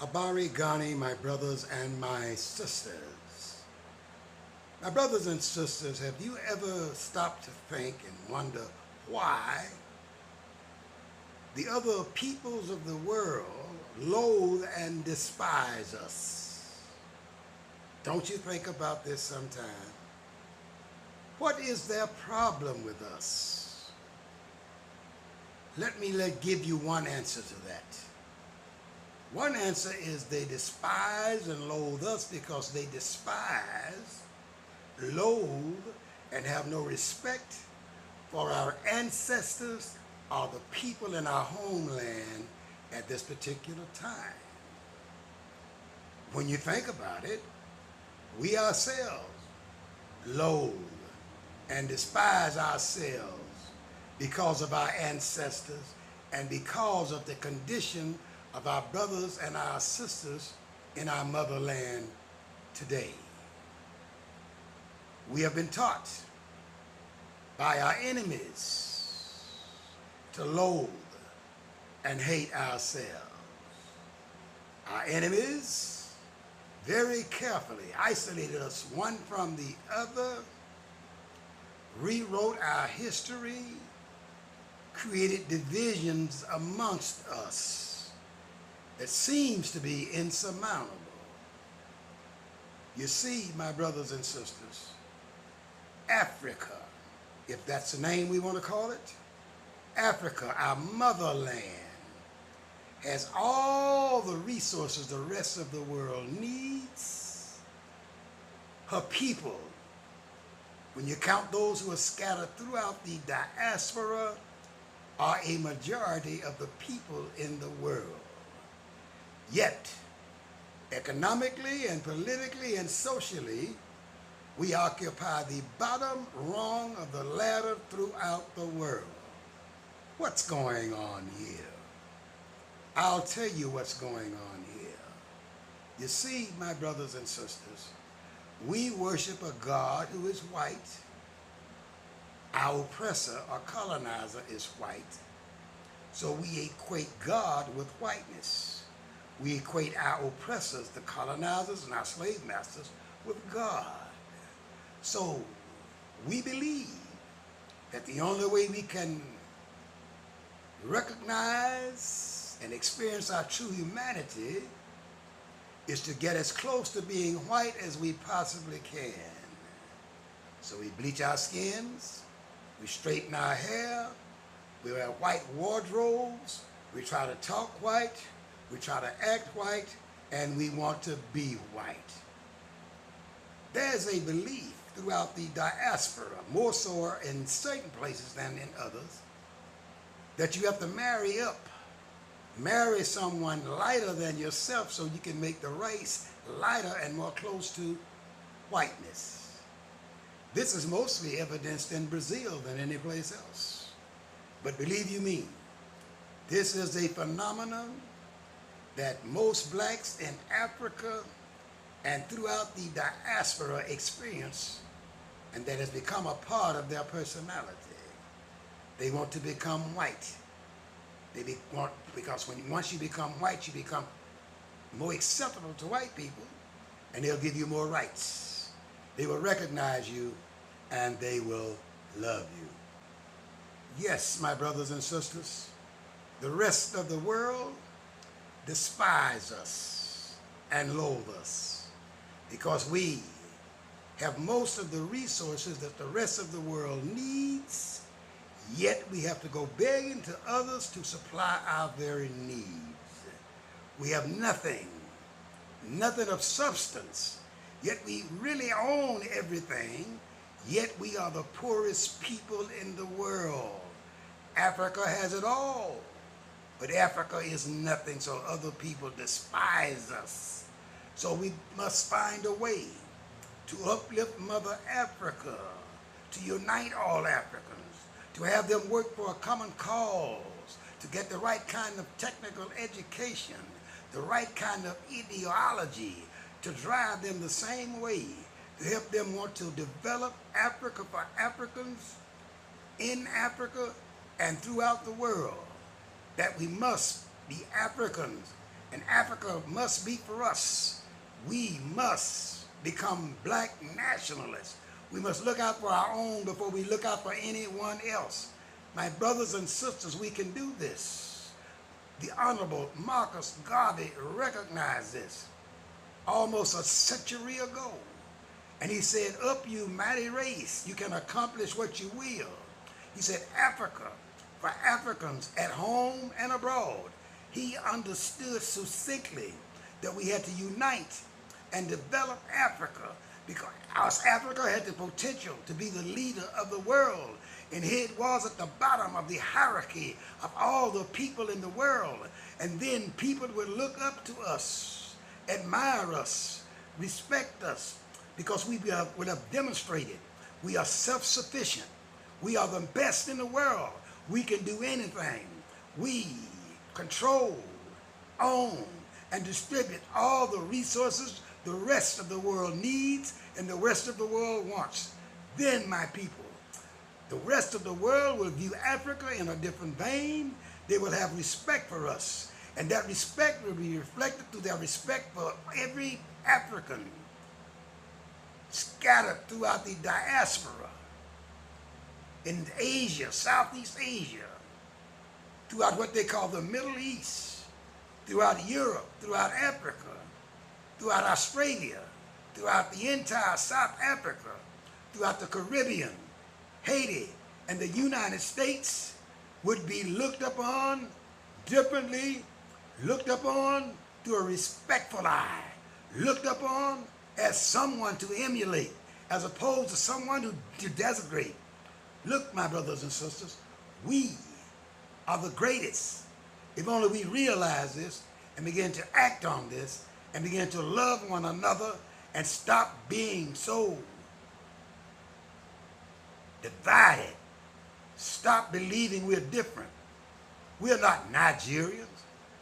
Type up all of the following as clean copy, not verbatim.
Habari Ghani, my brothers and my sisters. My brothers and sisters, have you ever stopped to think and wonder why the other peoples of the world loathe and despise us? Don't you think about this sometime? What is their problem with us? Let me give you one answer to that. One answer is they despise and loathe us because they despise, loathe, and have no respect for our ancestors or the people in our homeland at this particular time. When you think about it, we ourselves loathe and despise ourselves because of our ancestors and because of the condition of our brothers and our sisters in our motherland today. We have been taught by our enemies to loathe and hate ourselves. Our enemies very carefully isolated us one from the other, rewrote our history, created divisions amongst us that seems to be insurmountable. You see, my brothers and sisters, Africa, if that's the name we want to call it, Africa, our motherland, has all the resources the rest of the world needs. Her people, when you count those who are scattered throughout the diaspora, are a majority of the people in the world. Yet, economically and politically and socially, we occupy the bottom rung of the ladder throughout the world. What's going on here? I'll tell you what's going on here. You see, my brothers and sisters, we worship a God who is white. Our oppressor or colonizer is white. So we equate God with whiteness. We equate our oppressors, the colonizers and our slave masters, with God. So we believe that the only way we can recognize and experience our true humanity is to get as close to being white as we possibly can. So we bleach our skins, we straighten our hair, we wear white wardrobes, we try to talk white, we try to act white, and we want to be white. There's a belief throughout the diaspora, more so in certain places than in others, that you have to marry up. Marry someone lighter than yourself so you can make the race lighter and more close to whiteness. This is mostly evidenced in Brazil than any place else. But believe you me, this is a phenomenon that most blacks in Africa and throughout the diaspora experience, and that has become a part of their personality. They want to become white. Because once you become white, you become more acceptable to white people, and they'll give you more rights. They will recognize you, and they will love you. Yes, my brothers and sisters, the rest of the world despise us and loathe us because we have most of the resources that the rest of the world needs, yet we have to go begging to others to supply our very needs. We have nothing of substance, yet we really own everything, yet we are the poorest people in the world. Africa has it all, but Africa is nothing, so other people despise us. So we must find a way to uplift Mother Africa, to unite all Africans, to have them work for a common cause, to get the right kind of technical education, the right kind of ideology, to drive them the same way, to help them want to develop Africa for Africans in Africa and throughout the world, that we must be Africans And Africa must be for us. We must become black nationalists. We must look out for our own before we look out for anyone else. My brothers and sisters, we can do this. The Honorable Marcus Garvey recognized this almost a century ago. And he said, up you mighty race, you can accomplish what you will. He said, Africa, for Africans at home and abroad. He understood succinctly that we had to unite and develop Africa because Africa had the potential to be the leader of the world. And it was at the bottom of the hierarchy of all the people in the world. And then people would look up to us, admire us, respect us, because we would have demonstrated we are self-sufficient. We are the best in the world. We can do anything. We control, own, and distribute all the resources the rest of the world needs and the rest of the world wants. Then, my people, the rest of the world will view Africa in a different vein. They will have respect for us. And that respect will be reflected through their respect for every African scattered throughout the diaspora in Asia, Southeast Asia, throughout what they call the Middle East, throughout Europe, throughout Africa, throughout Australia, throughout the entire South Africa, throughout the Caribbean, Haiti, and the United States would be looked upon differently, looked upon through a respectful eye, looked upon as someone to emulate, as opposed to someone to designate. Look, my brothers and sisters, we are the greatest. If only we realize this and begin to act on this and begin to love one another and stop being so divided. Stop believing we're different. We're not Nigerians.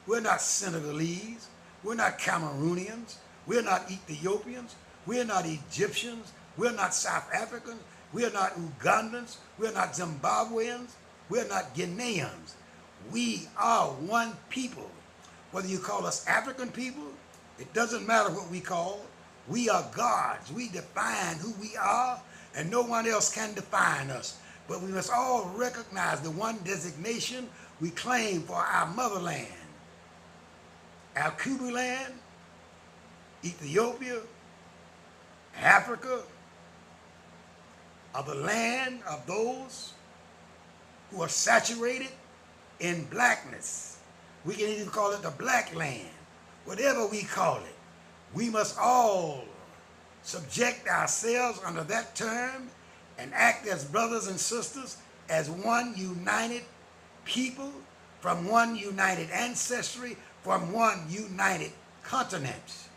We're not Senegalese. We're not Cameroonians. We're not Ethiopians. We're not Egyptians. We're not South Africans. We're not Ugandans. We're not Zimbabweans. We're not Guineans. We are one people. Whether you call us African people, it doesn't matter what we call. We are gods. We define who we are, and no one else can define us. But we must all recognize the one designation we claim for our motherland. Our Kubu land, Ethiopia, Africa, are the land of those who are saturated in blackness. We can even call it the black land. Whatever we call it, we must all subject ourselves under that term and act as brothers and sisters, as one united people, from one united ancestry, from one united continent.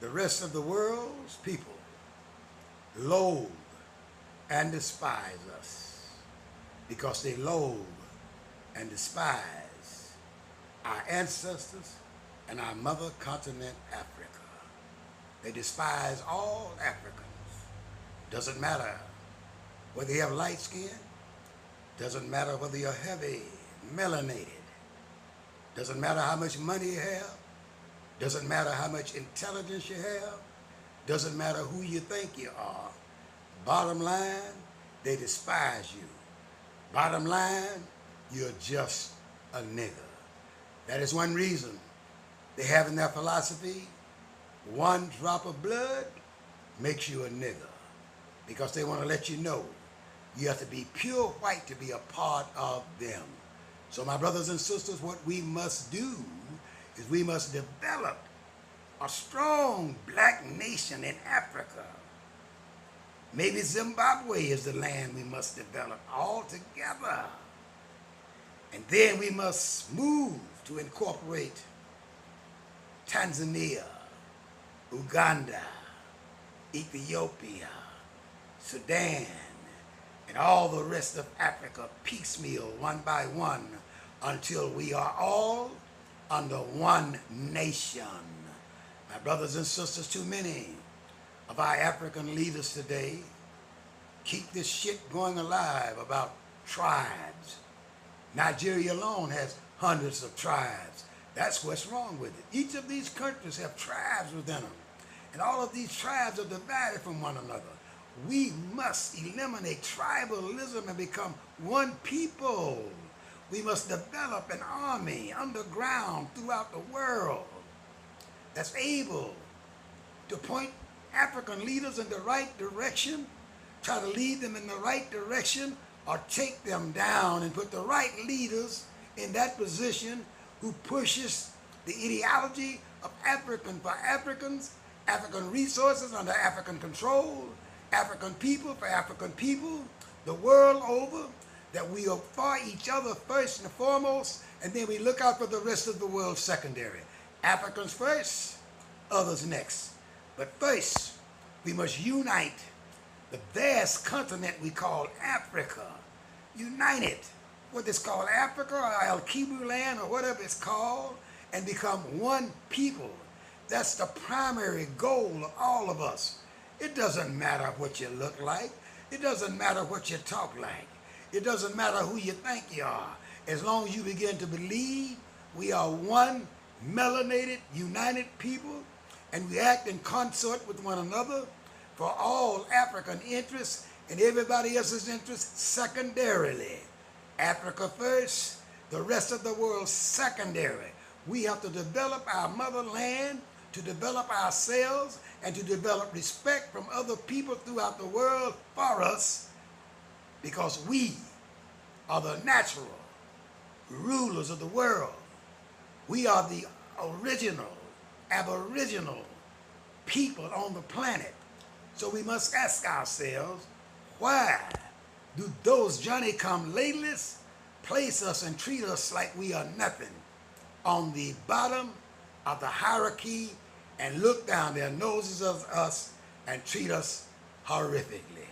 The rest of the world's people loathe and despise us because they loathe and despise our ancestors and our mother continent, Africa. They despise all Africans. Doesn't matter whether you have light skin, doesn't matter whether you're heavy, melanated, doesn't matter how much money you have, doesn't matter how much intelligence you have, doesn't matter who you think you are. Bottom line, they despise you. Bottom line, you're just a nigger. That is one reason they have in their philosophy, one drop of blood makes you a nigger. Because they want to let you know you have to be pure white to be a part of them. So my brothers and sisters, what we must do is we must develop a strong black nation in Africa. Maybe Zimbabwe is the land we must develop all together. And then we must move to incorporate Tanzania, Uganda, Ethiopia, Sudan, and all the rest of Africa piecemeal, one by one, until we are all under one nation. My brothers and sisters, too many of our African leaders today keep this shit going alive about tribes. Nigeria alone has hundreds of tribes. That's what's wrong with it. Each of these countries have tribes within them, and all of these tribes are divided from one another. We must eliminate tribalism and become one people. We must develop an army underground throughout the world that's able to point African leaders in the right direction, try to lead them in the right direction, or take them down and put the right leaders in that position who pushes the ideology of African for Africans, African resources under African control, African people for African people, the world over, that we are for each other first and foremost, and then we look out for the rest of the world secondary. Africans first, others next. But first, we must unite the vast continent we call Africa. Unite it, what is called Africa or Al Kibu land or whatever it's called, and become one people. That's the primary goal of all of us. It doesn't matter what you look like. It doesn't matter what you talk like. It doesn't matter who you think you are. As long as you begin to believe we are one melanated, united people, and we act in consort with one another for all African interests and everybody else's interests secondarily. Africa first, the rest of the world secondary. We have to develop our motherland, to develop ourselves, and to develop respect from other people throughout the world for us, because we are the natural rulers of the world. We are the original, aboriginal people on the planet. So we must ask ourselves, why do those Johnny-come-latelys place us and treat us like we are nothing on the bottom of the hierarchy and look down their noses at us and treat us horrifically?